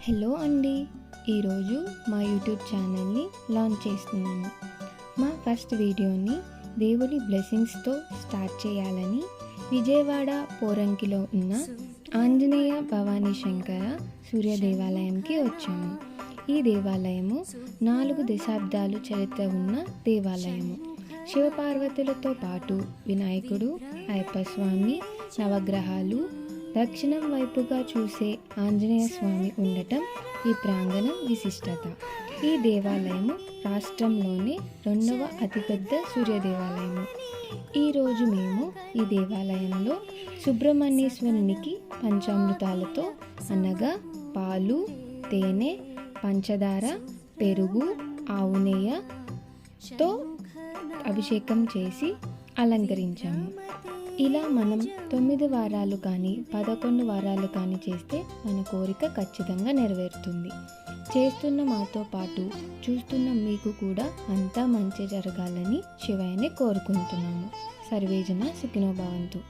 Hello అండి, ఈరోజు మా యూట్యూబ్ ఛానల్ని లాంచ్ చేస్తున్నాము. మా ఫస్ట్ వీడియోని దేవుడి బ్లెస్సింగ్స్తో స్టార్ట్ చేయాలని విజయవాడ పోరంకిలో ఉన్న ఆంజనేయ భవానీ శంకర సూర్య దేవాలయంకి వచ్చాము. ఈ దేవాలయము 4 దశాబ్దాలు చరిత్ర ఉన్న దేవాలయము. శివపార్వతులతో పాటు వినాయకుడు, అయ్యప్ప స్వామి, నవగ్రహాలు, దక్షిణం వైపుగా చూసే ఆంజనేయ స్వామి ఉండటం ఈ ప్రాంగణం విశిష్టత. ఈ దేవాలయము రాష్ట్రంలోనే 2వ అతిపెద్ద సూర్య దేవాలయము. ఈరోజు మేము ఈ దేవాలయంలో సుబ్రహ్మణ్యేశ్వరునికి పంచామృతాలతో అనగా పాలు, తేనె, పంచదార, పెరుగు, ఆవు నెయ్యితో అభిషేకం చేసి అలంకరించాము. ఇలా మనం 9 వారాలు కానీ 11 వారాలు కానీ చేస్తే మన కోరిక ఖచ్చితంగా నెరవేరుతుంది. చేస్తున్న మాతో పాటు చూస్తున్న మీకు కూడా అంతా మంచి జరగాలని శివయ్యని కోరుకుంటున్నాము. సర్వేజన సుఖినో భవంతు.